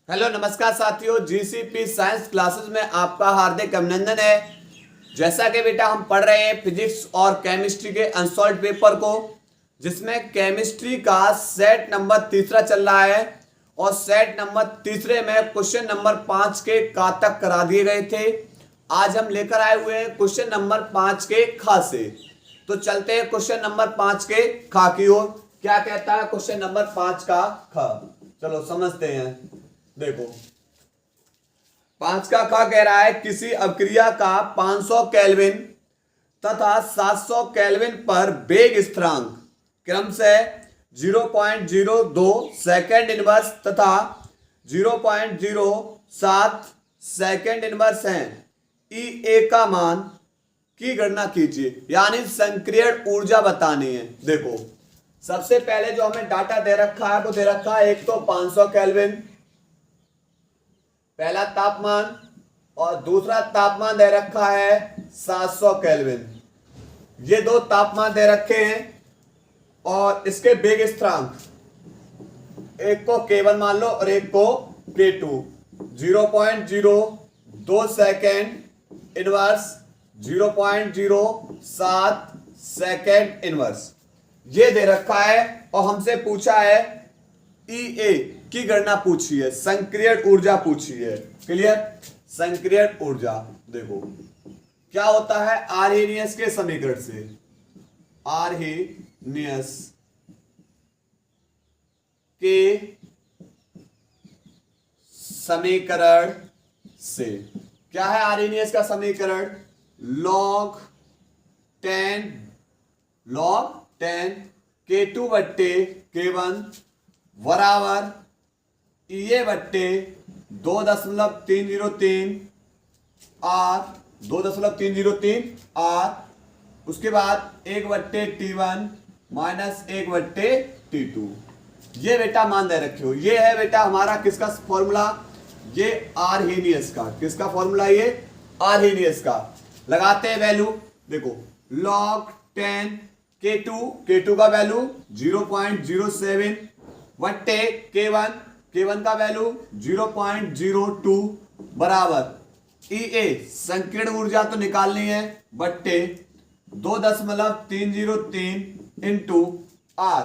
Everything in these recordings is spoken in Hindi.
हेलो नमस्कार साथियों, जीसीपी साइंस क्लासेस में आपका हार्दिक अभिनंदन है। जैसा कि बेटा हम पढ़ रहे हैं फिजिक्स और केमिस्ट्री के अनसॉल्व्ड पेपर को, जिसमें केमिस्ट्री का सेट नंबर तीसरा चल रहा है और सेट नंबर तीसरे में क्वेश्चन नंबर 5 के का तक करा दिए गए थे। आज हम लेकर आए हुए हैं क्वेश्चन नंबर 5 के खा से। तो चलते हैं क्वेश्चन नंबर 5 के खा की ओर। क्या कहता है क्वेश्चन नंबर 5 का खा, चलो समझते हैं। देखो 5 का खा कह रहा है किसी अभिक्रिया का 500 केल्विन तथा 700 केल्विन पर वेग स्थिरांक क्रम से 0.02 सेकेंड इनवर्स तथा 0.07 सेकेंड इनवर्स है। ई ए का मान की गणना कीजिए, यानी संक्रियण ऊर्जा बतानी है। देखो सबसे पहले जो हमें डाटा दे रखा है वो दे रखा है एक तो 500 केल्विन पहला तापमान और दूसरा तापमान दे रखा है 700 केल्विन। ये दो तापमान दे रखे हैं और इसके वेग स्थिरांक एक को K1 मान लो और एक को K2। 0.02 second inverse 0.07 second inverse ये दे रखा है और हमसे पूछा है E A की गणना पूछी है, संक्रियण ऊर्जा पूछी है। क्लियर? संक्रियण ऊर्जा देखो क्या होता है आर्हेनियस के समीकरण से, आर्हेनियस के समीकरण से क्या है आर्हेनियस का समीकरण? log 10 K2 बट्टे K1 बराबर ये बट्टे 2.303 आर 2.303 आर, उसके बाद 1 बट्टे T1 माइनस 1 बट्टे T2। ये बेटा मान दे रखे हो। ये है बेटा हमारा किसका फॉर्मूला? ये आर्हेनियस का। किसका फॉर्मूला? ये आर्हेनियस का। लगाते हैं वैल्यू। देखो log 10 K2 का वैल्यू 0.07 बट्टे K1 का वैल्यू 0.02 बराबर EA संकीर्ण ऊर्जा तो निकालनी है बट्टे 2.303 इंटू R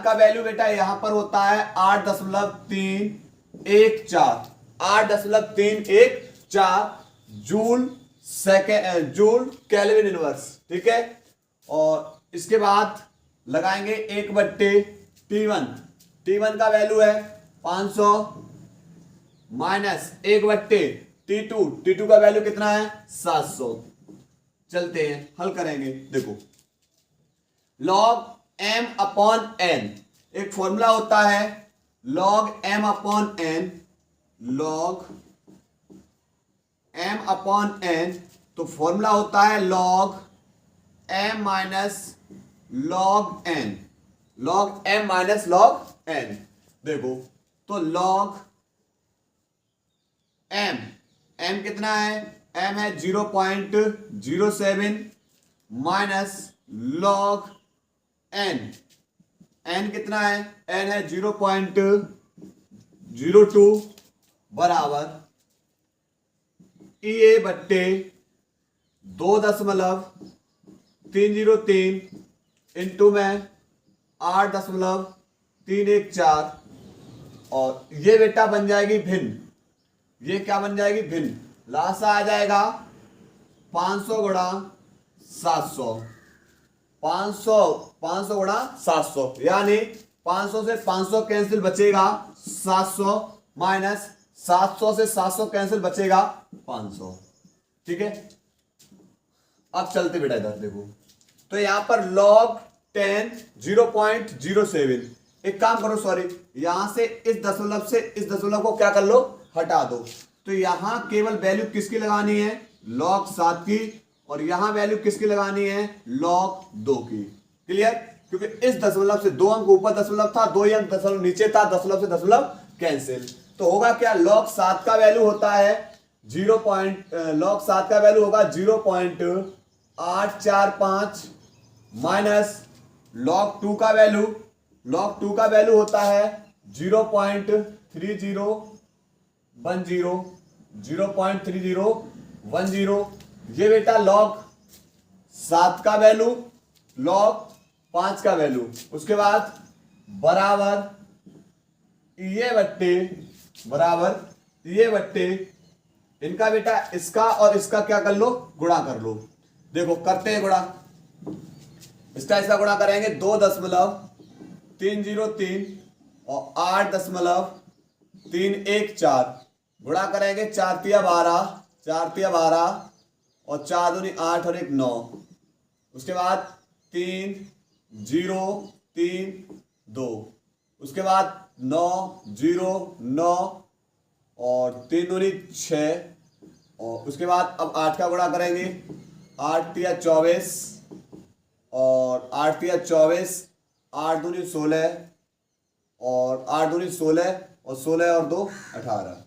का वैल्यू बेटा यहां पर होता है 8.314 जूल केल्विन इनवर्स। ठीक है, और इसके बाद लगाएंगे 1 बट्टे T1 का वैल्यू है 500 माइनस 1 बट्टे T2 का वैल्यू कितना है? 700। चलते हैं हल करेंगे। देखो log m अपॉन n एक फॉर्मूला होता है log m अपॉन n, तो फॉर्मूला होता है log m minus log n, log m minus log n। देखो तो log m कितना है? m है 0.07 माइनस log n कितना है? n है 0.02 बराबर EA बट्टे 2.303 इंटू में 8.314 और ये बेटा बन जाएगी भिन्न। ये क्या बन जाएगी? भिन्न। लास्ट आ जाएगा 500 गुणा 700, 500 गुणा 700, यानी 500 से 500 कैंसिल बचेगा 700 माइनस 700 से 700 कैंसिल बचेगा 500। ठीक है, अब चलते बेटा इधर देखो तो यहां पर log 10 0.07। एक काम करो, सॉरी यहां से इस दशमलव को क्या कर लो? हटा दो। तो यहां केवल वैल्यू किसकी लगानी है? log 7 की, और यहां वैल्यू किसकी लगानी है? log 2 की। क्लियर? क्योंकि इस दशमलव से 2 अंक ऊपर दशमलव था, 2 अंक दशमलव नीचे था, दशमलव से दशमलव कैंसिल। तो होगा क्या? log 7 का वैल्यू होता है log 7 का वैल्यू होगा 0.845 माइनस log 2 का वैल्यू होता है 0.30 10, 0.3010। ये बेटा log 7 का वैल्यू, log 5 का वैल्यू, उसके बाद बराबर ये बट्टे इनका बेटा इसका और इसका क्या कर लो, गुणा कर लो। देखो करते हैं गुणा, इसका गुणा करेंगे 2.303 और 8.314 गुणा करेंगे 4 तिया 12 और 4 दूनी 8 और 1 9। उसके बाद 3 0 3 2, उसके बाद 9 0 9 और 3 दूनी 6 और उसके बाद अब 8 का गुणा करेंगे 8 तिया 24 और 8 तिया 24, 8 दूनी 16 और 8 दूनी 16 और 16 और 2 18।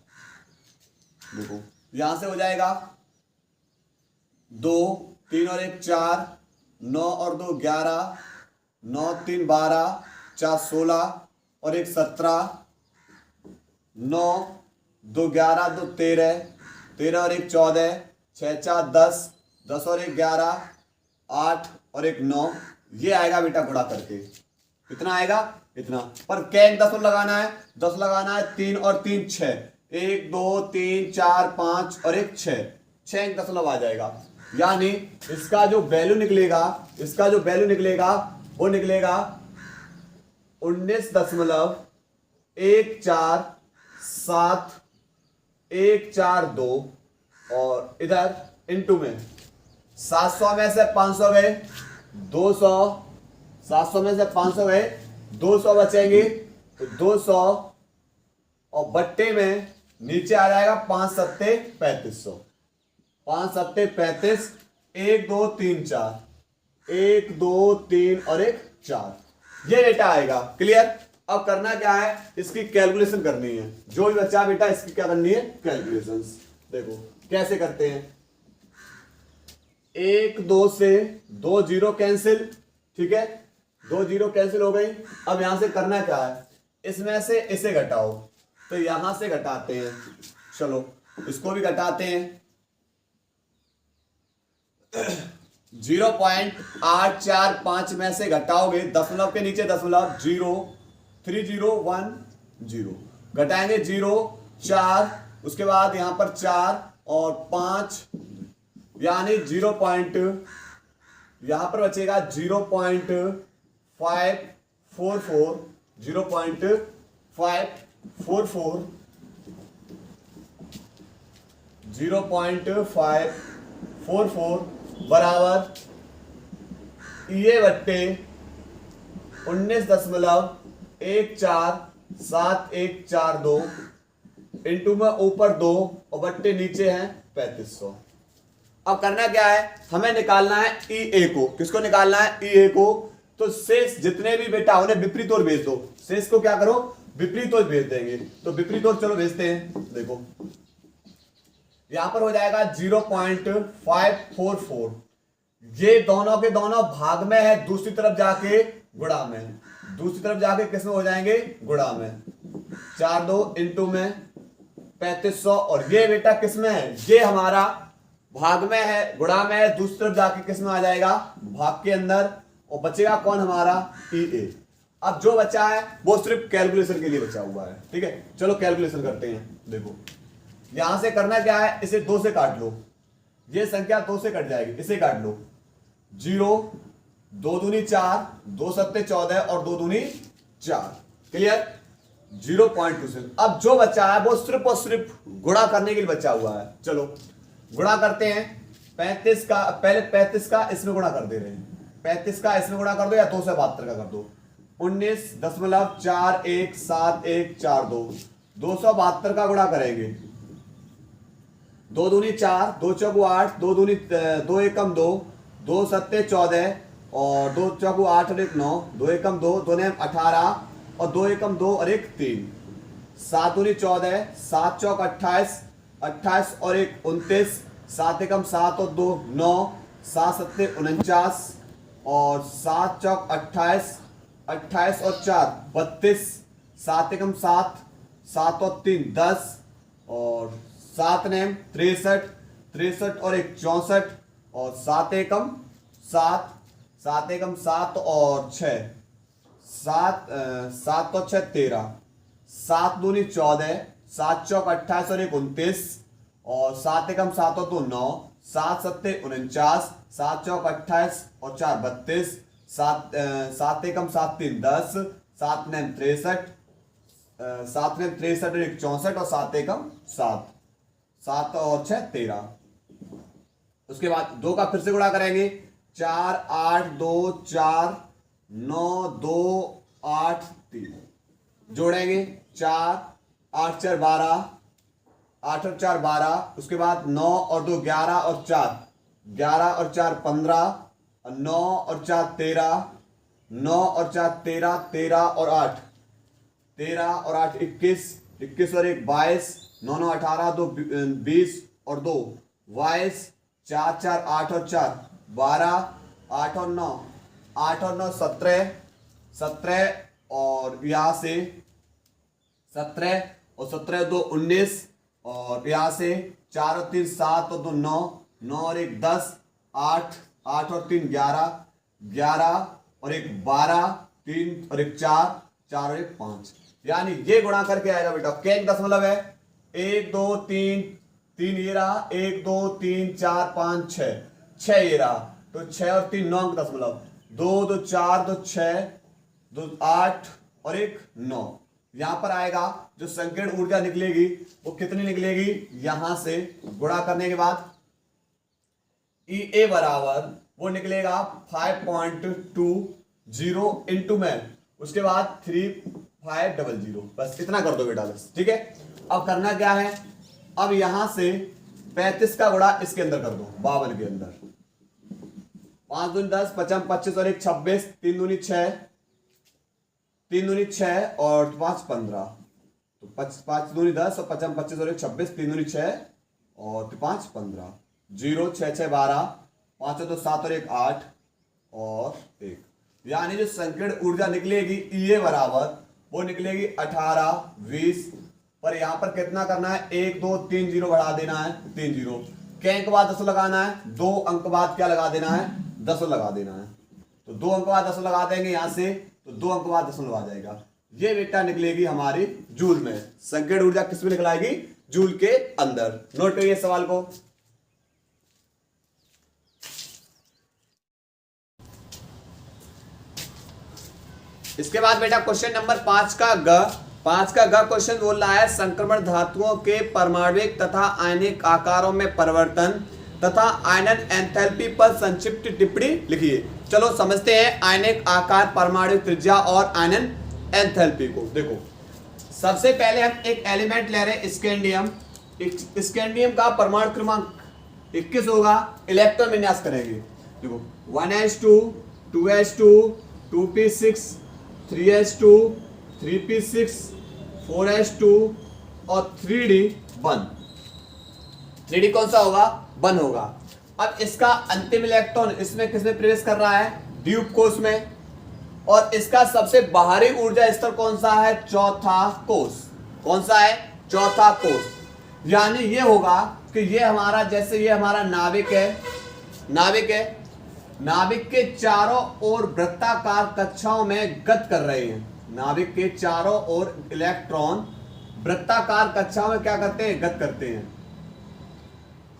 देखो यहां से हो जाएगा 2 3 और 1 4, 9 और 2 11, 9 3 12, 4 16 और 1 17, 9 2 11 2 13, 13 और 1 14, 6 4 10, 10 और 1 11, 8 और 1 9। ये आएगा बेटा गुणा करके, कितना आएगा इतना। पर क्या एक 10 लगाना है, 10 लगाना है, 3 और 3 6, 1 2 3 4 5 और 1 6, 6 एक 10 आ जाएगा। यानी इसका जो वैल्यू निकलेगा वो निकलेगा 19.147 और इधर इनटू में 700 में से 500 गए 200, 700 में से 500 गए 200 बचेंगे तो 200 और बट्टे में नीचे आ जाएगा 5 सत्ते 3500, 5 सत्ते 35, 1 2 3 4, 1 2 3 और 1 4। ये बेटा आएगा। क्लियर। अब करना क्या है, इसकी कैलकुलेशन करनी है। जो भी बच्चा बेटा इसकी क्या करनी है, कैलकुलेशन। देखो कैसे करते हैं, 1 2 से 2 0 कैंसिल, ठीक है, 2 0 कैंसिल हो गई। अब यहां से करना क्या है, इसमें से इसे घटाओ, तो यहां से घटाते हैं। चलो इसको भी घटाते हैं। 0.845 में से घटाओगे, दशमलव के नीचे दशमलव, 0.3010 घटाएंगे 0 4, उसके बाद यहां पर 4 और 5, यानी 0. यहां पर बचेगा 0.544, 0.544, 0.544 बराबर ये बट्टे 19.14742 इंटू में ऊपर 2 और बट्टे नीचे हैं 3500। अब करना क्या है, हमें निकालना है ई को। किसको निकालना है, ई को। तो शेष जितने भी बेटा उन्हें विपरीत ओर भेज दो। शेष को क्या करो, विपरीत ओर भेज देंगे। तो विपरीत ओर चलो भेजते हैं। देखो यहां पर हो जाएगा 0.544, ये दोनों के दोनों भाग में है, दूसरी तरफ जाके गुणा में, दूसरी तरफ जाके किस में हो जाएंगे, गुणा में। 4 2 इंटू में 3500 और ये बेटा किस में है, ये हमारा भाग में है, गुणा में है, दूसरी तरफ जाके किस में आ जाएगा, भाग के अंदर। और बचेगा कौन हमारा, ई। अब जो बचा है वो सिर्फ कैलकुलेशन के लिए बचा हुआ है। ठीक है, चलो कैलकुलेशन करते हैं। देखो यहां से करना क्या है, इसे 2 से काट लो, ये संख्या 2 से कट जाएगी, इसे काट लो। 0 2 दूनी 4, 2 सत्ते 14 और 2 दूनी 4। क्लियर। 0.27। अब जो बचा है वो सिर्फ और सिर्फ गुणा करने के लिए बचा हुआ है। चलो गुणा करते हैं। 35 का, पहले 35 का इसमें गुणा कर दे रहे हैं, 35 का इसमें गुणा कर दो या 272 का कर दो। 19.417142 272 का गुणा करेंगे। 2 दूनी 4, 2 चौगु 8, 2 दूनी 2 एकम 2, 2 सत्ते 14 और 2 चौगु 8 और 1 9, 2 एकम 2, 2 ने 18 और 2 एकम 2 और 1 3, 7 दूनी 14, 7 चौक 28, 28 और 1 29, 7 एकम 7 और 2 9, 7 सत्ते 49 और 7 चौक 28, 28 और 4 32, 7 एकम 7, 7 और 3 10, और 7 नेम 63, 63 और 1 64 और 7 एकम 7, 7 एकम 7 और 6 7, 7 तो 6 13, 7 दूनी 14, 7 चौक 28 और 1 29 और 7 एकम 7 और 2 9, 7 सत्ते 49, 7 चौक 28 और 4 32, 7 एकम 7 3 10, 7 नेम 63, 7 नेम 63 और 1 64 और 7 एकम 7, 7 और 6 13। उसके बाद 2 का फिर से गुणा करेंगे, 4 8 2 4 9 2 8 3 जोड़ेंगे, 4 8 4 12, 8 और 4 12, उसके बाद 9 और 2 11 और 4 11 और 4 15 और 9 और 4 13, 9 और 4 13, 13 और 8 13 और 8 21, 21 और 1 22, 9 9 18 2 20 और 2 22, 4 4 8 और 4 12, 8 और 9 8 और 9 17, 17 और यहाँ से 17 और 17 2 19 और यहाँ से 4 और 3 7 और 2 9, 9 और 1 10, 8 8 और 3 11, 11 और 1 12, 3 और 1 4, 4 और 1 5। यानी ये गुणा करके आएगा बेटा, क्या एक दशमलव है, 1 2 3 3 ये रहा, 1 2 3 4 5 6 6 ये रहा, तो 6 और 3 9 दशमलव, 2 2 4 2 6 2 8 और 1 9। यहां पर आएगा जो संकीर्ण ऊर्जा निकलेगी वो कितनी निकलेगी, यहां से गुणा करने के बाद EA बराबर वो निकलेगा 5.20 इंटू में, उसके बाद 3500, बस इतना कर दो बेटा बस, ठीक है। अब करना क्या है, अब यहां से 35 का गुणा इसके अंदर कर दो, 52 के अंदर, 5 दूनी 10 55 25 और 1 26, 3 दूनी 6 3 दूनी 6 और 5 15, तो 5 दूनी 10 और 55 25 और 1 26, 3 दूनी 6 और 5 15, 0 6 6 12, 5 2 7 और 1 8 और 1। यानी जो संकीर्ण ऊर्जा निकलेगी EA बराबर वो निकलेगी 18 20, पर यहां पर कितना करना है, 1 2 3 0 बढ़ा देना है, 3 0 के अंक बाद 10 लगाना है, 2 अंक बाद क्या लगा देना है, 10 लगा देना है, तो 2 अंक बाद 10 लगा देंगे यहां से, तो 2 अंक बाद 10 लगा जाएगा। ये बेटा निकलेगी हमारी जूल में, संकीर्ण ऊर्जा किस में निकलाएगी, जूल के अंदर। नोट करिए सवाल को। इसके बाद बेटा क्वेश्चन नंबर 5 का ग क्वेश्चन बोल रहा है, संक्रमण धातुओं के परमाणविक तथा आयनिक आकारों में परिवर्तन तथा आयनन एंथैल्पी पर संक्षिप्त टिप्पणी लिखिए। चलो समझते हैं आयनिक आकार, परमाणु त्रिज्या और आयनन एंथैल्पी को। देखो सबसे पहले हम एक एलिमेंट ले रहे हैं स्कैंडियम, स्कैंडियम का परमाणु क्रमांक 21 होगा, इलेक्ट्रॉन विन्यास करेंगे। देखो 1s2 2s2 2p6 3s2 3p6 4s2 और 3d1। 3d कौन सा होगा, 1 होगा। अब इसका अंतिम इलेक्ट्रॉन इसमें किसमें प्रवेश कर रहा है, डी उपकोष में, और इसका सबसे बाहरी ऊर्जा स्तर कौन सा है, चौथा कोष। कौन सा है, चौथा कोष। यानी ये होगा कि ये हमारा, जैसे ये हमारा नाविक है, नाविक के चारों ओर वृत्ताकार कक्षाओं में गति कर रहे हैं। नाविक के चारों ओर इलेक्ट्रॉन वृत्ताकार कक्षाओं में क्या करते हैं, गति करते हैं।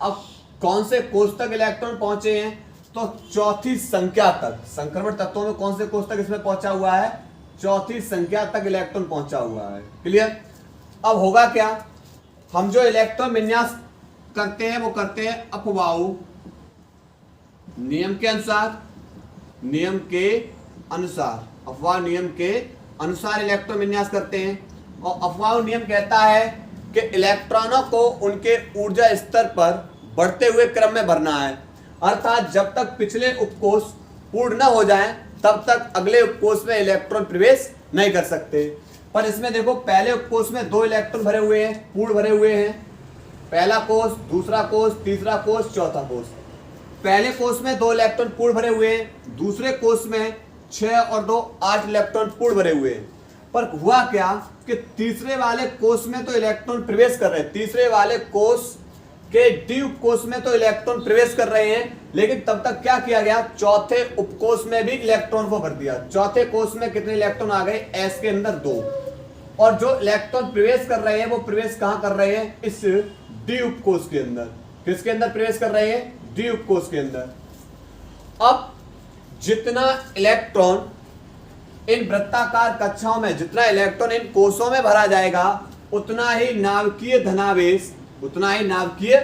अब कौन से कोष तक इलेक्ट्रॉन पहुंचे हैं, तो चौथी संख्या तक। संक्रमण तत्वों में कौन से कोष तक इसमें पहुंचा हुआ है, चौथी संख्या तक इलेक्ट्रॉन पहुंचा हुआ है। क्लियर। अब होगा क्या, हम जो इलेक्ट्रॉन विन्यास करते हैं वो करते हैं अपवाऊ नियम के अनुसार, अपवाह नियम के अनुसार इलेक्ट्रॉन विन्यास करते हैं। और अपवाह नियम कहता है कि इलेक्ट्रॉनों को उनके ऊर्जा स्तर पर बढ़ते हुए क्रम में भरना है, अर्थात जब तक पिछले उपकोष पूर्ण न हो जाएं तब तक अगले उपकोष में इलेक्ट्रॉन प्रवेश नहीं कर सकते। पर इसमें देखो पहले उपकोष में 2 इलेक्ट्रॉन भरे हुए हैं, पूर्ण भरे हुए हैं, पहला कोष, दूसरा कोष, तीसरा कोष, चौथा कोष। पहले कोष में 2 इलेक्ट्रॉन पूर्ण भरे हुए हैं, दूसरे कोष में 6 और 2 8 इलेक्ट्रॉन पूर्ण भरे हुए हैं। पर हुआ क्या कि तीसरे वाले कोष में तो इलेक्ट्रॉन प्रवेश कर रहे हैं, तीसरे वाले कोष के डी उपकोष में तो इलेक्ट्रॉन प्रवेश कर रहे हैं, लेकिन तब तक क्या किया गया, चौथे उपकोष में भी इलेक्ट्रॉन को भर दिया। चौथे कोष में कितने इलेक्ट्रॉन आ गए, एस के अंदर 2, और जो इलेक्ट्रॉन प्रवेश कर रहे हैं वो प्रवेश कहां कर रहे हैं, इस डी उपकोष के अंदर। किसके अंदर प्रवेश कर रहे हैं, डी उपकोष के अंदर। अब जितना इलेक्ट्रॉन इन वृत्ताकार कक्षाओं में, जितना इलेक्ट्रॉन इन कोषों में भरा जाएगा, उतना ही नाभिकीय धनावेश, उतना ही नाभिकीय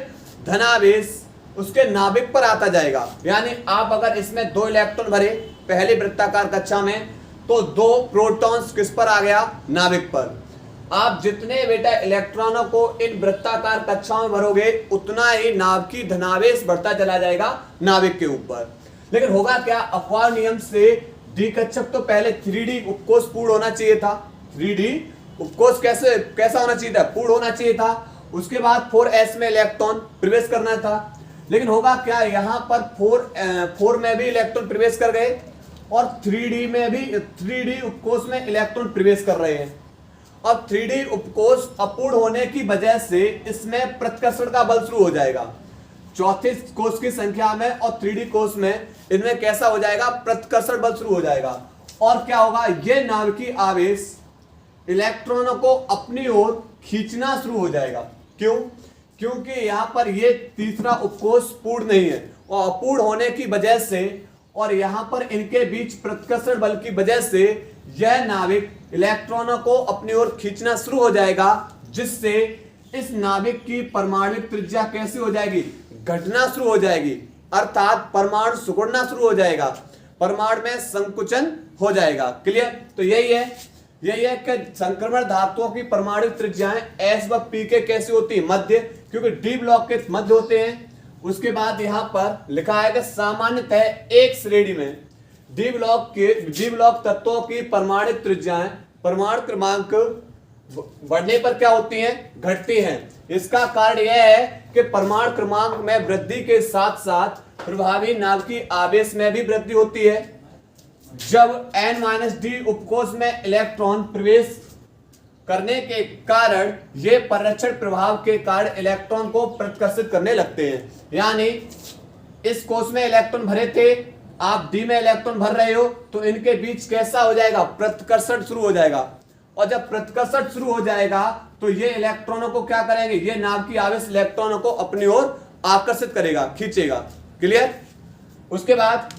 धनावेश उसके नाभिक पर आता जाएगा। यानी आप अगर इसमें 2 इलेक्ट्रॉन भरे पहले वृत्ताकार कक्षा में, तो 2 प्रोटॉन्स किस पर आ गया, नाभिक पर। आप जितने बेटा इलेक्ट्रॉनों को इन वृत्ताकार कक्षाओं में भरोगे, उतना ही नाभिकीय धनावेश बढ़ता चला जाएगा नाभिक के ऊपर। लेकिन होगा क्या, अपवाह नियम से डी कक्षक तो पहले 3D उपकोष पूर्ण होना चाहिए था। 3D उपकोष कैसा होना चाहिए था, पूर्ण होना चाहिए था। उसके बाद 4s में इलेक्ट्रॉन प्रवेश करना था। लेकिन होगा क्या, यहाँ पर 4 में भी इलेक्ट्रॉन प्रवेश कर गए और 3D में भी, 3D उपकोष में इलेक्ट्रॉन प्रवेश कर रहे हैं। अब 3D उपकोष अपूर्ण होने की वजह से इसमें प्रतिकर्षण का बल शुरू हो जाएगा। चौथे कोष की संख्या में और 3D कोष में इनमें कैसा हो जाएगा, प्रतिकर्षण बल शुरू हो जाएगा। और क्या होगा, ये नाभिकीय आवेश इलेक्ट्रॉनों को अपनी ओर खींचना शुरू हो जाएगा। क्यों, क्योंकि यहां पर ये तीसरा उपकोष पूर्ण नहीं है, और अपूर्ण होने की वजह से और यहां पर इनके बीच प्रतिकर्षण बल की वजह से यह नाभिक इलेक्ट्रॉनों को अपनी ओर खींचना शुरू हो जाएगा, जिससे इस नाभिक की परमाणुविक त्रिज्या कैसी हो जाएगी, घटना शुरू हो जाएगी। अर्थात परमाणु सिकुड़ना शुरू हो जाएगा, परमाणु में संकुचन हो जाएगा। क्लियर, तो यही है कि संक्रमण धातुओं की परमाणु त्रिज्याएं एस व पी के कैसी होती है, मध्य, क्योंकि डी ब्लॉक के मध्य होते हैं। उसके बाद यहां पर लिखा है कि सामान्यतः एक श्रेणी में डी ब्लॉक तत्वों की परमाणु त्रिज्याएं परमाणु क्रमांक बढ़ने पर क्या होती हैं, घटती हैं। इसका कारण यह है कि परमाणु क्रमांक में वृद्धि के साथ साथ प्रभावी नाभिकीय आवेश में भी वृद्धि होती है। जब n-d उपकोष में इलेक्ट्रॉन प्रवेश करने के कारण ये परिरक्षण प्रभाव के कारण इलेक्ट्रॉन को प्रतिकर्षित करने लगते हैं। यानी इस कोष में इलेक्ट्रॉन भरे थे, आप डी में इलेक्ट्रॉन भर रहे हो, तो इनके बीच कैसा हो जाएगा, प्रतिकर्षण शुरू हो जाएगा। और जब प्रतिकर्षण शुरू हो जाएगा तो ये इलेक्ट्रॉनों को क्या करेंगे, ये नाभिकीय आवेश इलेक्ट्रॉनों को अपनी ओर आकर्षित करेगा, खींचेगा। क्लियर। उसके बाद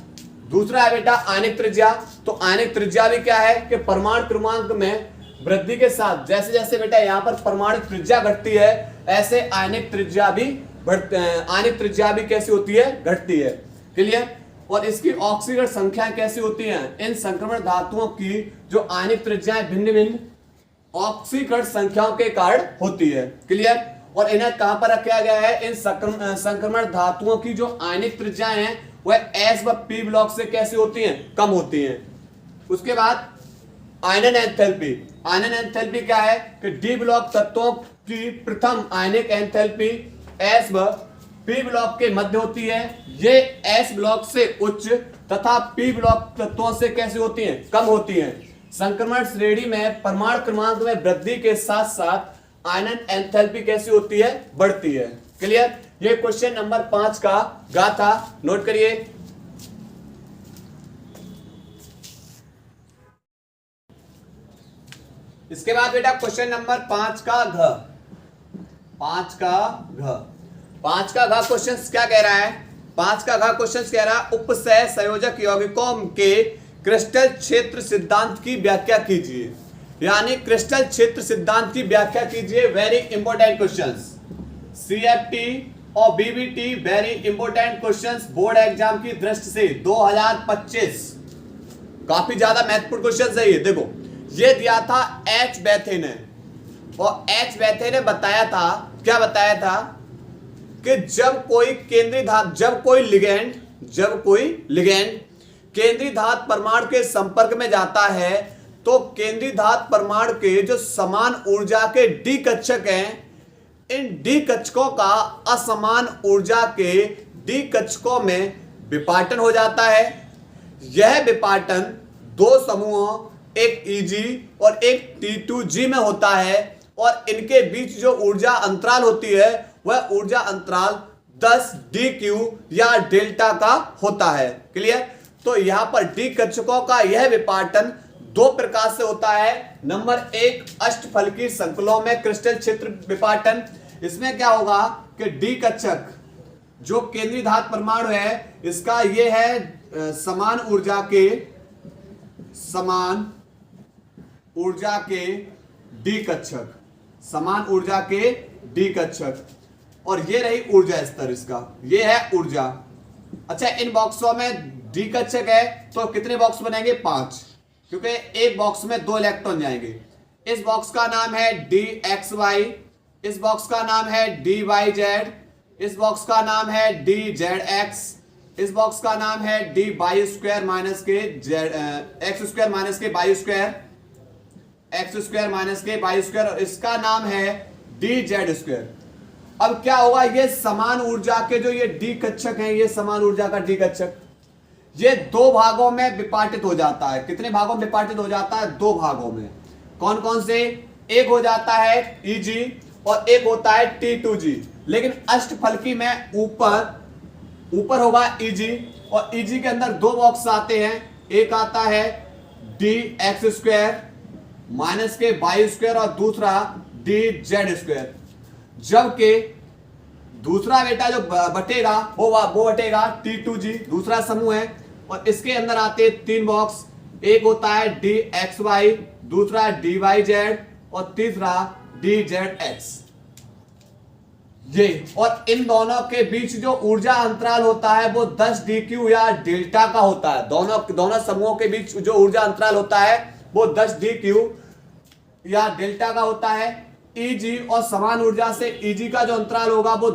दूसरा है बेटा आयनिक त्रिज्या। तो आयनिक त्रिज्या भी क्या है कि परमाणु क्रमांक में वृद्धि के साथ जैसे जैसे बेटा यहाँ पर परमाणु त्रिज्या घटती है, ऐसे आयनिक त्रिज्या भी कैसी होती है, घटती है। क्लियर। और इसकी ऑक्सीकरण संख्या कैसी होती है, इन संक्रमण धातुओं की जो आयनिक त्रिज्याएं भिन्न भिन्न ऑक्सीकरण संख्याओं के कारण होती है। क्लियर। और इन्हें कहां पर रखा गया है, इन संक्रमण धातुओं की जो आयनिक त्रिज्याएं हैं वह एस व पी ब्लॉक से कैसी होती हैं, कम होती हैं। उसके बाद आयनन एंथैल्पी। आयनन एंथैल्पी क्या है कि डी ब्लॉक तत्वों की प्रथम आयनिक एंथैल्पी एस व पी ब्लॉक के मध्य होती है। ये एस ब्लॉक से उच्च तथा पी ब्लॉक तत्वों से कैसी होती हैं, कम होती हैं। संक्रमण श्रेणी में परमाणु क्रमांक में वृद्धि के साथ साथ आयनन एंथैल्पी कैसी होती है, बढ़ती है। क्लियर। ये क्वेश्चन नंबर 5 का गा था, नोट करिए। इसके बाद बेटा क्वेश्चन नंबर 5 का घ। 5 का घ क्वेश्चन क्या कह रहा है, 5 का घ क्वेश्चन कह रहा है उपसय संयोजक यौगिकों के क्रिस्टल क्षेत्र सिद्धांत की व्याख्या कीजिए। यानी क्रिस्टल क्षेत्र सिद्धांत की व्याख्या कीजिए। वेरी इंपॉर्टेंट क्वेश्चंस, CFT और BBT very important questions board exam की दृष्टि से 2025 काफी ज्यादा महत्वपूर्ण क्वेश्चन है ये। देखो ये दिया था H बैथे ने, और H बैथे ने बताया था, क्या बताया था कि जब कोई लिगेंड केंद्रीय धातु परमाणु के संपर्क में जाता है तो केंद्रीय धातु परमाणु के जो समान ऊर्जा के डी कक्षक हैं, इन डी कक्षकों का असमान ऊर्जा के डी कक्षकों में विपाटन हो जाता है। यह विपाटन दो समूहों एक Eg और एक T2G में होता है और इनके बीच जो ऊर्जा अंतराल होती है वह ऊर्जा अंतराल 10 dq या डेल्टा का होता है। क्लियर। तो यहां पर डी कक्षकों का यह विपाटन दो प्रकार से होता है। नंबर 1 अष्टफलकीय संकुलों में क्रिस्टल क्षेत्र विपाटन। इसमें क्या होगा कि डी कक्षक जो केंद्रीय धातु परमाणु है इसका यह है समान ऊर्जा के डी कक्षक, समान ऊर्जा के डी कक्षक, और ये रही ऊर्जा स्तर इसका, ये है ऊर्जा। अच्छा, इन बॉक्सों में डी कक्षक है तो कितने बॉक्स बनेंगे? 5, क्योंकि एक बॉक्स में 2 इलेक्ट्रॉन जाएंगे। इस बॉक्स का नाम है डी एक्स वाई, इस बॉक्स का नाम है डी वाई जेड, इस बॉक्स का नाम है डी जेड एक्स, इस बॉक्स का नाम है D Y square minus K Z X square minus K Y square, X square minus K Y square, और इसका नाम है डी जेड स्क्वायर। अब क्या होगा, ये समान ऊर्जा के जो ये डी कक्षक हैं, ये समान ऊर्जा का डी कक्षक ये 2 भागों में विपाटित हो जाता है। कितने भागों में विपाटित हो जाता है? 2 भागों में। कौन कौन से? एक हो जाता है Eg और एक होता है T2G। लेकिन अष्टफलकी में ऊपर होगा Eg और Eg के अंदर 2 बॉक्स आते हैं। एक आता है D x square minus K Y square और दूसरा डी जेड स्क्वायर। जबकि दूसरा बेटा जो बटेगा वो बटेगा T2G, दूसरा समूह है, और इसके अंदर आते 3 बॉक्स। एक होता है डी एक्स वाई, दूसरा डी वाई जेड और तीसरा डी जेड एक्स। ये और इन दोनों के बीच जो ऊर्जा अंतराल होता है वो 10 dq या डेल्टा का होता है। दोनों समूहों के बीच जो ऊर्जा अंतराल होता है वो 10 dq या डेल्टा का होता है। Eg और समान ऊर्जा से Eg का जो अंतराल होगा वो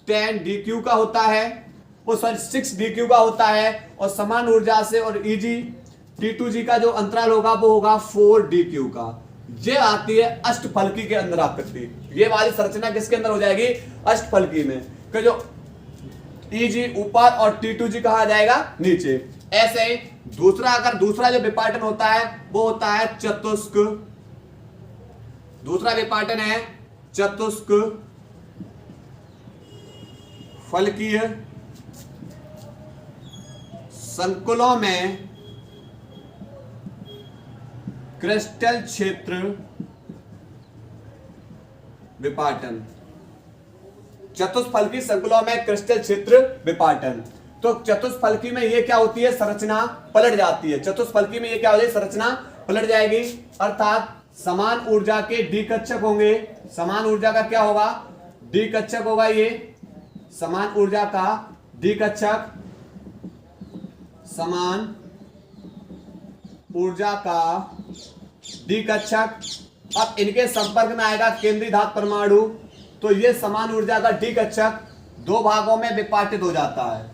10 dq का होता है, वो 6 dq का होता है, और समान ऊर्जा से और Eg T2G का जो अंतराल होगा वो होगा 4 dq का। ये आती है अष्टफलकी के अंदर आकृति। ये वाली संरचना किसके अंदर हो जाएगी? अष्टफलकी में, कि जो Eg ऊपर और T2G कहा जाएगा नीचे। ऐसे ही दूसरा जो विपाटन होता है वो होता है चतुष्क। दूसरा विपाटन है चतुष्क फलकीय संकुलों में क्रिस्टल क्षेत्र विपाटन। चतुष्फलकी संकुलों में क्रिस्टल क्षेत्र विपाटन। तो चतुष्फलकी में ये क्या होती है? संरचना पलट जाती है। चतुष्फलकी में ये क्या हो जाएगी? संरचना पलट जाएगी, अर्थात समान ऊर्जा के डी कक्षक होंगे। समान ऊर्जा का क्या होगा? डी कक्षक होगा। ये समान ऊर्जा का डी कक्षक, समान ऊर्जा का डी कक्षक। अब इनके संपर्क में आएगा केंद्रीय धातु परमाणु, तो ये समान ऊर्जा का डी कक्षक 2 भागों में विपाटित हो जाता है।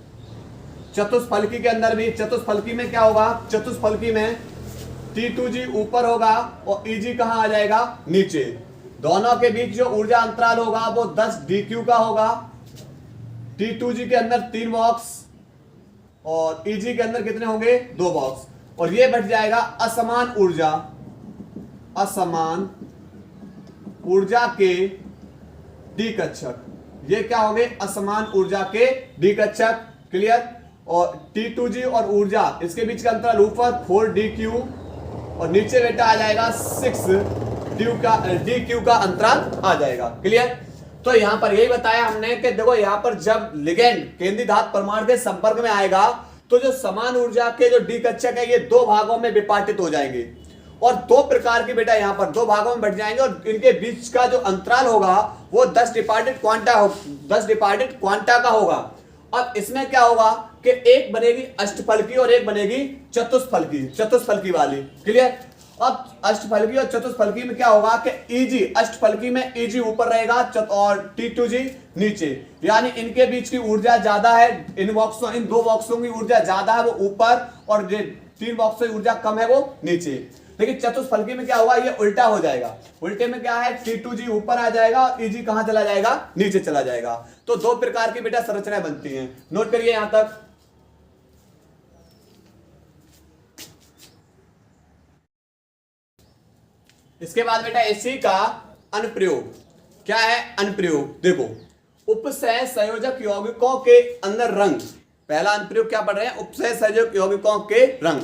चतुष्फलकी के अंदर भी, चतुष्फलकी में क्या होगा? चतुष्फलकी में T2G ऊपर होगा और Eg कहां आ जाएगा? नीचे। दोनों के बीच जो ऊर्जा अंतराल होगा वो 10 dq का होगा। T2G के अंदर 3 बॉक्स और Eg के अंदर कितने होंगे? 2 बॉक्स, और ये बढ़ जाएगा असमान ऊर्जा के डी कक्षक। ये क्या होंगे? असमान ऊर्जा के डी कक्षक। क्लियर। और T2G और ऊर्जा इसके बीच का अंतराल ऊपर 4 dq और नीचे बेटा आ जाएगा 6 dq का अंतराल आ जाएगा। क्लियर। तो यहां पर यही बताया हमने कि देखो यहां पर जब लिगेंड केंद्रीय धातु परमाणु के संपर्क में आएगा तो जो समान ऊर्जा के जो डी कक्षक है ये 2 भागों में विपाटित हो जाएंगे, और 2 प्रकार की बेटा यहां पर 2 भागों में बढ़ जाएंगे, और इनके बीच का जो अंतराल होगा वो 10 डिपार्टेड क्वांटा का होगा। अब इसमें क्या होगा कि एक बनेगी अष्टफलकी और एक बनेगी चतुष्फलकी वाली। क्लियर। अब अष्टफलकी और चतुष्फलकी में क्या होगा कि Eg अष्टफलकी में Eg ऊपर रहेगा और T2G नीचे, यानी इनके बीच की ऊर्जा ज्यादा है। इन 2 बॉक्सों की ऊर्जा ज्यादा है वो ऊपर, और 3 बॉक्सों की ऊर्जा कम है वो नीचे। लेकिन चतुष्फलकी में क्या होगा? ये उल्टा हो जाएगा। उल्टे में क्या है? T2G ऊपर आ जाएगा और Eg कहां चला जाएगा? नीचे चला जाएगा। तो 2 प्रकार की बेटा संरचनाएं बनती हैं। नोट करिए यहां तक। इसके बाद बेटा इसी का अनुप्रयोग क्या है, अनुप्रयोग देखो, उपसह संयोजक यौगिकों के अंदर रंग, पहला अनुप्रयोग क्या पढ़ रहे हैं, उपसह संयोजक यौगिकों के रंग,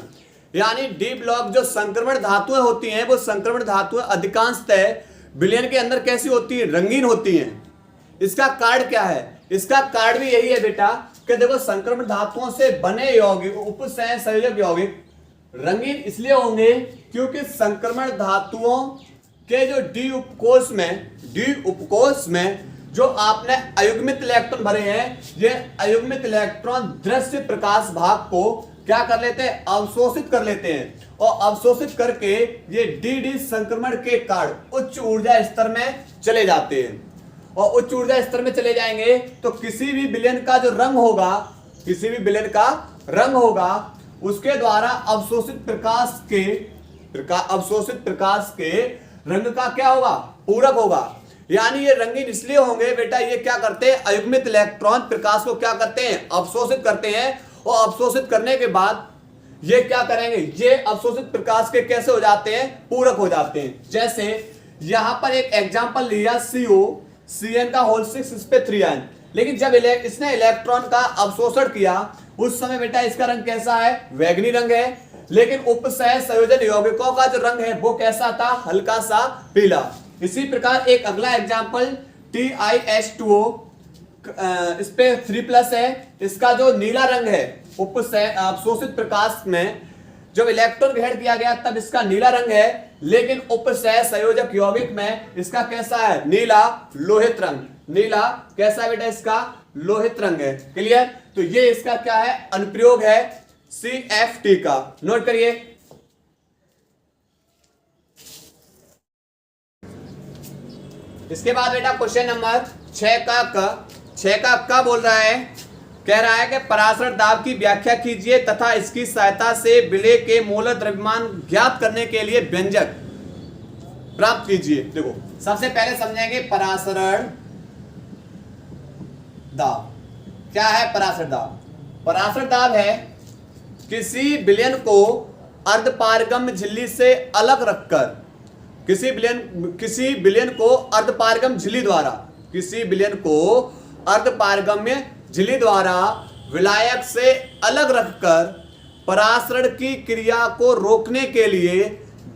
यानी डी ब्लॉक जो संक्रमण धातुएं होती हैं, वो संक्रमण धातुएं अधिकांशतः विलयन के अंदर कैसी होती है, रंगीन होती हैं। इसका कारण क्या है, इसका कारण भी यही है बेटा कि देखो संक्रमण धातुओं से बने यौगिक, उपसह संयोजक यौगिक रंगीन इसलिए होंगे क्योंकि संक्रमण धातुओं के जो डी उपकोष में जो आपने अयुग्मित इलेक्ट्रॉन भरे हैं, ये अयुग्मित इलेक्ट्रॉन दृश्य प्रकाश भाग को क्या कर लेते हैं, अवशोषित कर लेते हैं, और अवशोषित करके ये डी संक्रमण के कारण उच्च ऊर्जा स्तर में चले जाते हैं, और उच्च ऊर्जा स्तर में चले जाएंगे तो किसी भी विलयन का जो रंग होगा, किसी भी विलयन का रंग होगा, उसके द्वारा अवशोषित प्रकाश के रंग का क्या होगा, पूरक होगा। यानी ये रंगीन इसलिए होंगे बेटा, ये क्या करते हैं, अयुग्मित इलेक्ट्रॉन प्रकाश को क्या करते हैं, अवशोषित करते हैं, और अवशोषित करने के बाद ये क्या करेंगे, ये अवशोषित प्रकाश के कैसे हो जाते हैं, पूरक हो जाते हैं। जैसे यहां पर एक एग्जांपल लिया COCN का होल 6 इस पे 3 आयन, लेकिन जब इसने इलेक्ट्रॉन का अवशोषण किया उस समय बेटा इसका रंग कैसा है, बैंगनी रंग है, लेकिन उपसह संयोजन यौगिकों का जो रंग है वो कैसा था, हल्का सा पीला। इसी प्रकार एक अगला एग्जांपल TiH2O इस पे 3+ है, इसका जो नीला रंग है, उपसह अवशोषित प्रकाश में जब इलेक्ट्रॉन ग्रहण किया गया तब इसका नीला रंग है, लेकिन उपसह संयोजक यौगिक में इसका कैसा है, नीला लोहित रंग, नीला कैसा है बेटा, इसका लोहित रंग है। क्लियर, तो ये इसका क्या है, अनुप्रयोग है CFT का, नोट करिए। इसके बाद बेटा क्वेश्चन नंबर 6 का क बोल रहा है, कह रहा है कि परासरण दाब की व्याख्या कीजिए तथा इसकी सहायता से विलेय के मोलर द्रव्यमान ज्ञात करने के लिए व्यंजक प्राप्त कीजिए। देखो सबसे पहले समझेंगे परासरण दाब क्या है। परासरण दाब, परासरण दाब है किसी विलयन को अर्धपारगम्य झिल्ली से अलग रखकर, किसी विलयन को अर्धपारगम्य झिल्ली द्वारा विलायक से अलग रखकर परासरण की क्रिया को रोकने के लिए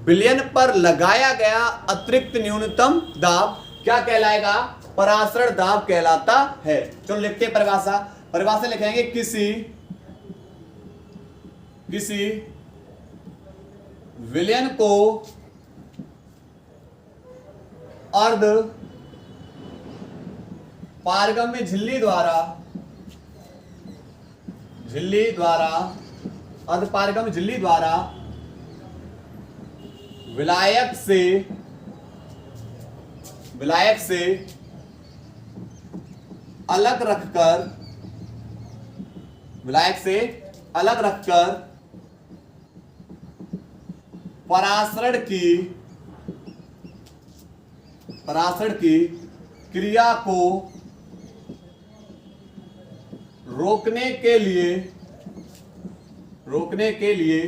विलयन पर लगाया गया अतिरिक्त न्यूनतम दाब क्या कहलाएगा, परासरण दाब कहलाता है। चलो लिखते हैं परिभाषा लिखेंगे, किसी विलयन को अर्ध पारगम्य झिल्ली द्वारा अर्धपारगम्य झिल्ली द्वारा विलायक से अलग रखकर परासरण की क्रिया को रोकने के लिए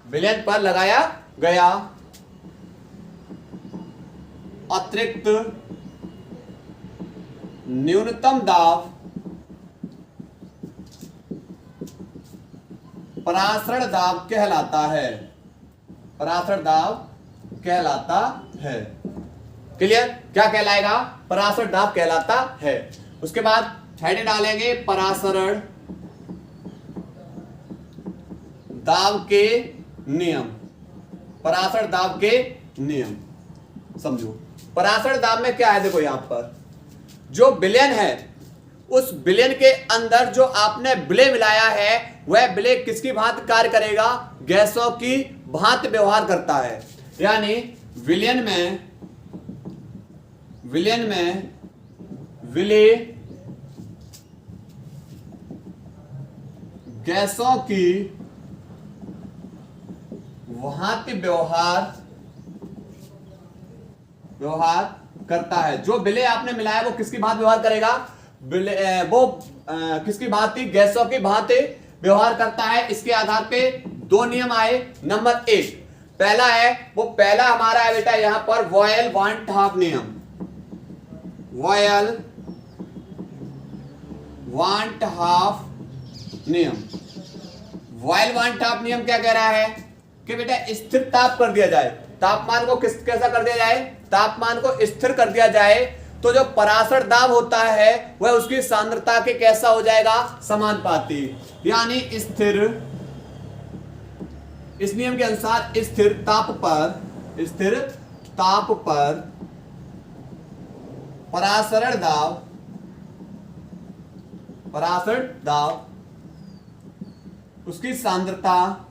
विलयन पर लगाया गया अतिरिक्त न्यूनतम दाब परासरण दाब कहलाता है। क्लियर, क्या कहलाएगा, परासरण दाब कहलाता है। उसके बाद हेड डालेंगे परासरण दाब के नियम। समझो परासरण दाब में क्या है, देखो यहां पर जो विलयन है उस विलयन के अंदर जो आपने विलय मिलाया है वह विलय किसकी भांति कार्य करेगा, गैसों की भांति व्यवहार करता है। यानी विलयन में विलय गैसों की भांति व्यवहार करता है। जो विलय आपने मिलाया वो किसकी भांति व्यवहार करेगा, किसकी भांति, गैसों की भांति व्यवहार करता है। इसके आधार पे दो नियम आए। नंबर एक पहला है, वो पहला हमारा है बेटा यहां पर वॉयल वांट हाफ नियम। वॉयल वांट हाफ नियम। वॉयल वांट हाफ नियम क्या कह रहा है कि बेटा स्थिर ताप कर दिया जाए, तापमान को कैसा कर दिया जाए, तापमान को स्थिर कर दिया जाए, तो जो पराशर दाब होता है वह उसकी सांद्रता के कैसा हो जाएगा, समानुपाती। यानी स्थिर, इस नियम के अनुसार स्थिर ताप पर पराशर दाब उसकी सांद्रता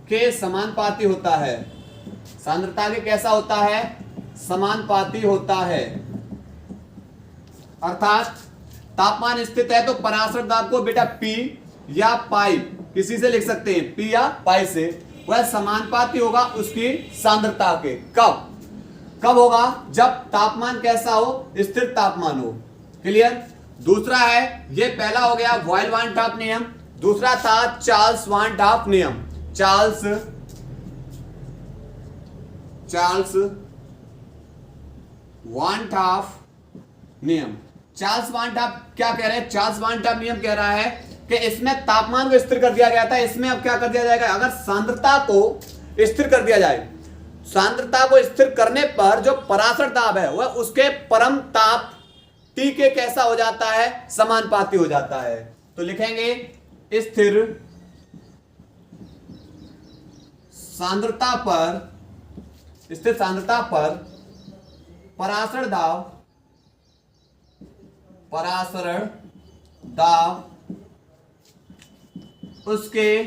के समानुपाती होता है। सांद्रता के कैसा होता है, समानुपाती होता है। अर्थात तापमान स्थित है तो पराशर दाब को बेटा P या पाई किसी से लिख सकते हैं, P या पाई से, वह समानुपाती होगा उसकी सांद्रता के। कब होगा, जब तापमान कैसा हो, स्थिर तापमान हो। क्लियर। दूसरा है, ये पहला हो गया वॉयल वांट हाफ नियम, दूसरा था चार्ल्स वांट हाफ नियम। चार्ल्स वांट हाफ नियम। चार्ल्स वांट हाफ क्या कह रहे हैं, चार्ल्स वांट हाफ नियम कह रहा है कि इसमें तापमान को स्थिर कर दिया गया था, इसमें अब क्या कर दिया जाएगा, अगर सांद्रता को स्थिर कर दिया जाए, सांद्रता को स्थिर करने पर जो पराशर दाब है वह उसके परम ताप T के कैसा हो जाता है, समानुपाती हो जाता है। तो लिखेंगे स्थिर सांद्रता पर पराशर दाब उसके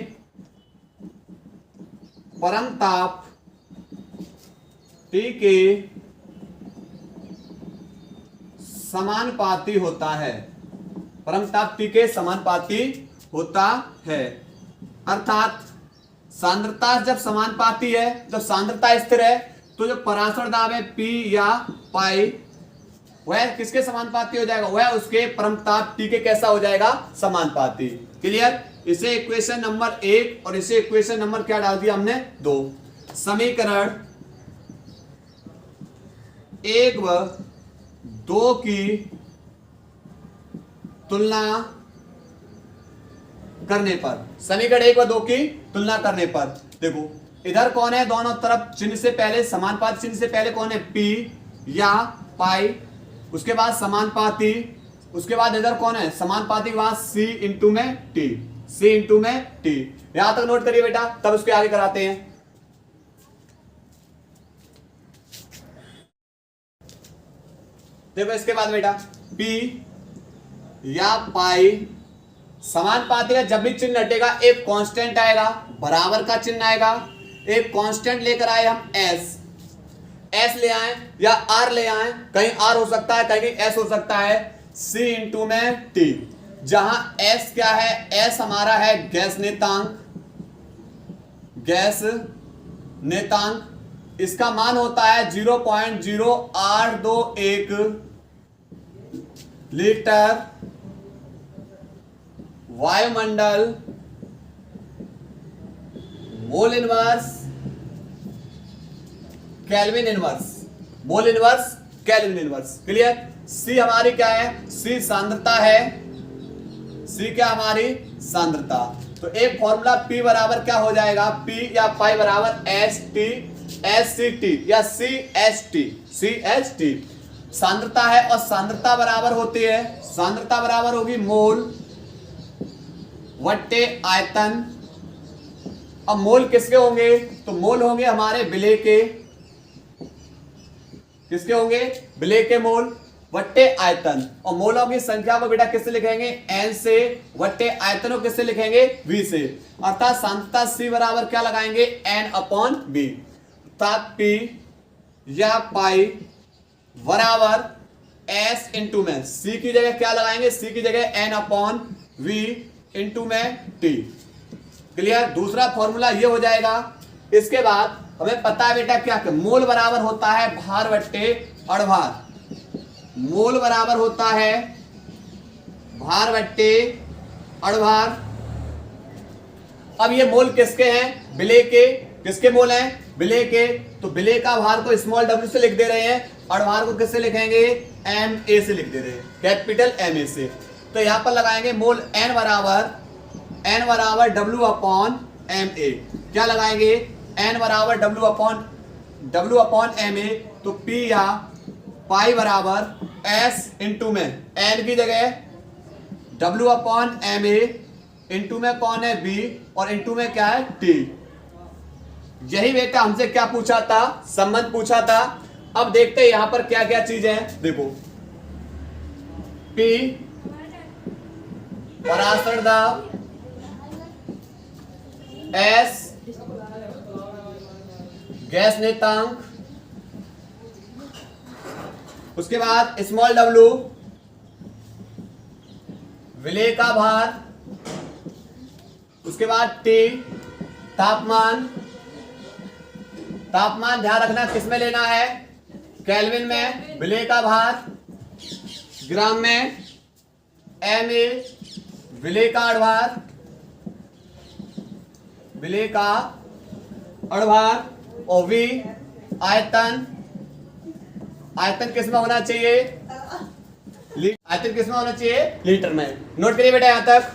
परम ताप T के समानुपाती होता है, परम ताप T के समानुपाती होता है। अर्थात सांद्रता जब समानुपाती है, जब सांद्रता स्थिर है, तो जो पराशर दाब है P या पाई वह किसके समानुपाती हो जाएगा, वह उसके परम ताप T के कैसा हो जाएगा, समानुपाती। क्लियर। इसे इक्वेशन नंबर 1 और इसे इक्वेशन नंबर क्या डाल दिया हमने, 2। समीकरण 1 व 2 की तुलना करने पर, समीकरण 1 व 2 की तुलना करने पर, देखो इधर कौन है, दोनों तरफ चिन्ह से पहले, समानुपाती चिन्ह से पहले कौन है, P या पाई, उसके बाद समानुपाती, उसके बाद इधर कौन है, समानुपाती के बाद C इंटू में T, C इंटू में T। यहां तक नोट करिए बेटा, तब उसके आगे कराते हैं। देखो इसके बाद बेटा P या पाई समानुपाती का जब भी चिन्ह हटेगा एक कांस्टेंट आएगा, बराबर का चिन्ह आएगा, एक कांस्टेंट लेकर आए हम S ले आए या R ले आए, कहीं R हो सकता है कहीं S हो सकता है, C इंटू में T, जहां S क्या है, S हमारा है गैस नेतांक, इसका मान होता है 0.0821 लीटर वायुमंडल mole inverse kelvin inverse, mole inverse kelvin inverse. Clear. C हमारी क्या है, C सांद्रता है, C क्या हमारी सांद्रता। तो एक फॉर्मूला P बराबर क्या हो जाएगा, P या पाई बराबर SCT या CHT। सांद्रता है और सांद्रता बराबर होती है, सांद्रता बराबर होगी मोल वट्टे आयतन। अब मोल किसके होंगे, तो मोल होंगे हमारे विलेय के, किसके होंगे, विलेय के मोल वट्टे आयतन। और मोलों की संख्या को बेटा किससे लिखेंगे, N से, वट्टे आयतनों किससे लिखेंगे, V से। अर्थात सांद्रता C बराबर क्या लगाएंगे, N/V। अर्थात P या पाई बराबर S इंटू में, C की जगह क्या लगाएंगे, C की जगह N/V इंटू में T। क्लियर। दूसरा फॉर्मूला ये हो जाएगा। इसके बाद हमें पता है बेटा क्या, मोल बराबर होता है भार वट्टे अड़भार। मोल बराबर होता है भार बट्टे अड़भार। अब ये मोल किसके हैं? विलेय के। किसके मोल हैं? विलेय के। तो विलेय का भार को स्मॉल w से लिख दे रहे हैं, अड़भार को किससे लिखेंगे? ma से लिख दे रहे हैं, कैपिटल ma से। तो यहां पर लगाएंगे मोल n बराबर w अपॉन ma। क्या लगाएंगे? n बराबर w अपॉन ma। तो p या पाई बराबर s इंटू में n की जगह w अपॉन ma, इंटू में कौन है? b, और इंटू में क्या है? t। यही बेटा हमसे क्या पूछा था? संबंध पूछा था। अब देखते हैं यहां पर क्या क्या चीजें हैं। देखो, P पराशर दाब, S गैस नेतांक, उसके बाद स्मॉल w विलेय का भार, उसके बाद T तापमान। तापमान ध्यान रखना किस में लेना है? केल्विन में। विलेय का भार ग्राम में। ma विलेय का अड़भार, विलेय का अड़भार। और v आयतन। आयतन किस में होना चाहिए? आयतन किस में होना चाहिए? लीटर में। नोट करिए बेटा यहां तक।